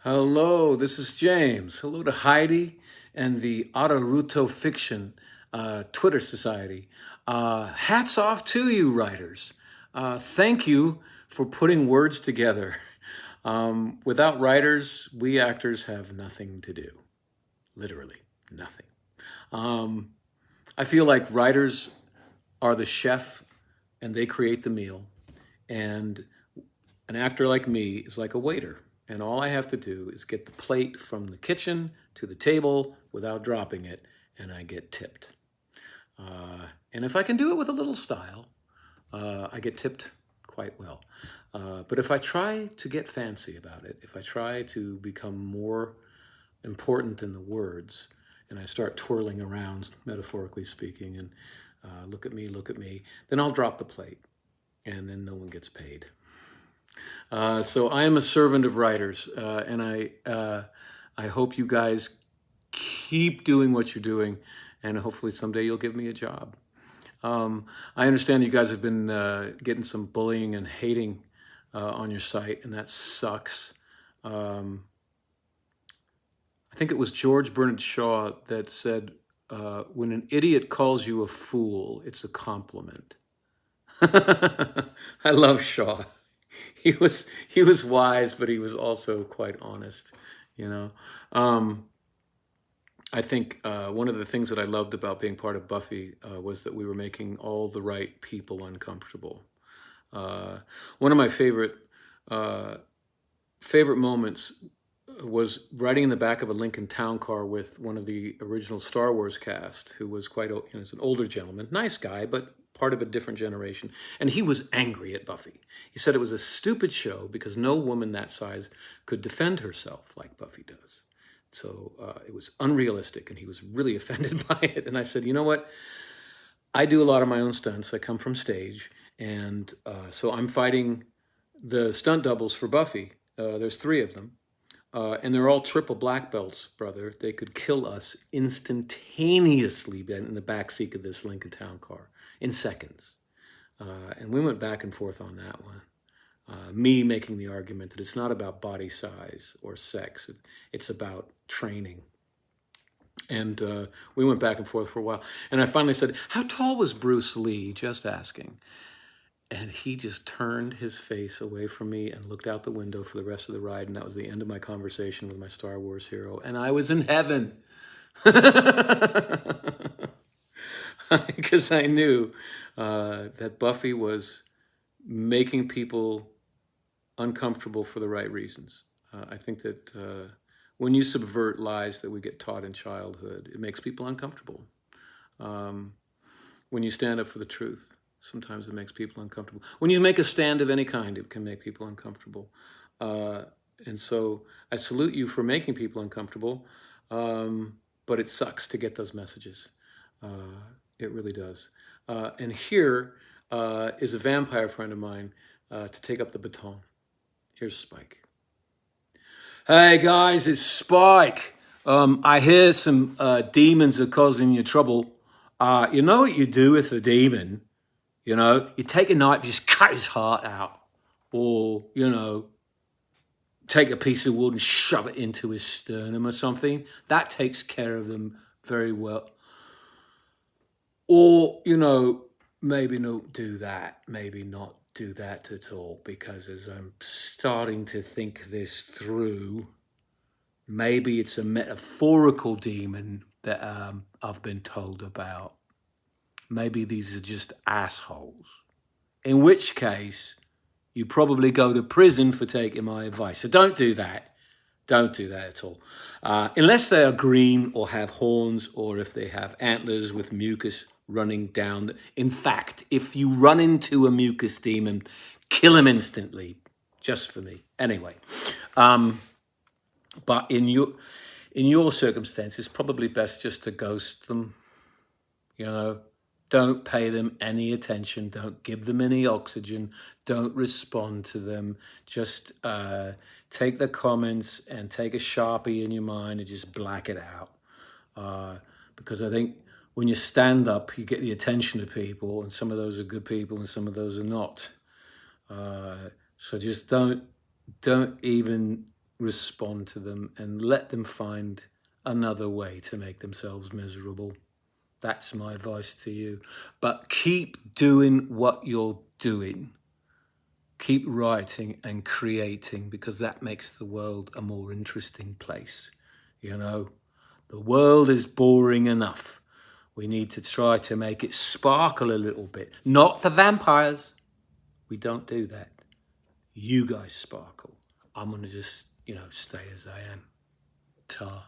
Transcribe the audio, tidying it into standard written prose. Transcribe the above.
Hello, this is James. Hello to Heidi and the Adaruto Fiction Twitter Society. Hats off to you, writers. Thank you for putting words together. Without writers, we actors have nothing to do. Literally, nothing. Um, I feel like writers are the chef and they create the meal. And an actor like me is like a waiter, and all I have to do is get the plate from the kitchen to the table without dropping it, and I get tipped. And if I can do it with a little style, I get tipped quite well. But if I try to get fancy about it, if I try to become more important than the words, and I start twirling around, metaphorically speaking, and look at me, then I'll drop the plate, and then no one gets paid. So I am a servant of writers, and I hope you guys keep doing what you're doing, and hopefully someday you'll give me a job. I understand you guys have been getting some bullying and hating on your site, and that sucks. I think it was George Bernard Shaw that said, when an idiot calls you a fool, it's a compliment. I love Shaw. He was wise, but he was also quite honest, you know. I think one of the things that I loved about being part of Buffy was that we were making all the right people uncomfortable. One of my favorite moments was riding in the back of a Lincoln Town Car with one of the original Star Wars cast, who was he's an older gentleman, nice guy, but part of a different generation. And he was angry at Buffy. He said it was a stupid show because no woman that size could defend herself like Buffy does. So it was unrealistic, and he was really offended by it. And I said, you know what? I do a lot of my own stunts. I come from stage. And so I'm fighting the stunt doubles for Buffy. There's 3 of them. And they're all triple black belts, brother. They could kill us instantaneously in the backseat of this Lincoln Town Car in seconds. And we went back and forth on that one. Me making the argument that it's not about body size or sex. It's about training. And we went back and forth for a while. And I finally said, how tall was Bruce Lee? Just asking. And he just turned his face away from me and looked out the window for the rest of the ride. And that was the end of my conversation with my Star Wars hero. And I was in heaven. Because I knew that Buffy was making people uncomfortable for the right reasons. I think that when you subvert lies that we get taught in childhood, it makes people uncomfortable. When you stand up for the truth, sometimes it makes people uncomfortable. When you make a stand of any kind, it can make people uncomfortable. And so I salute you for making people uncomfortable, but it sucks to get those messages. It really does. And here is a vampire friend of mine to take up the baton. Here's Spike. Hey guys, it's Spike. I hear some demons are causing you trouble. You know what you do with a demon? You know, you take a knife, you just cut his heart out. Or, you know, take a piece of wood and shove it into his sternum or something. That takes care of them very well. Or, you know, maybe not do that. Maybe not do that at all. Because as I'm starting to think this through, maybe it's a metaphorical demon that I've been told about. Maybe these are just assholes. In which case, you probably go to prison for taking my advice. So don't do that. Don't do that at all. Unless they are green or have horns, or if they have antlers with mucus running down. In fact, if you run into a mucus demon, kill him instantly, just for me. Anyway, but in your circumstances, it's probably best just to ghost them. You know, don't pay them any attention. Don't give them any oxygen. Don't respond to them. Just take the comments and take a Sharpie in your mind and just black it out. Because I think when you stand up, you get the attention of people, and some of those are good people and some of those are not. So just don't even respond to them and let them find another way to make themselves miserable. That's my advice to you. But keep doing what you're doing. Keep writing and creating, because that makes the world a more interesting place. You know, the world is boring enough. We need to try to make it sparkle a little bit. Not the vampires. We don't do that. You guys sparkle. I'm going to just, stay as I am. Ta.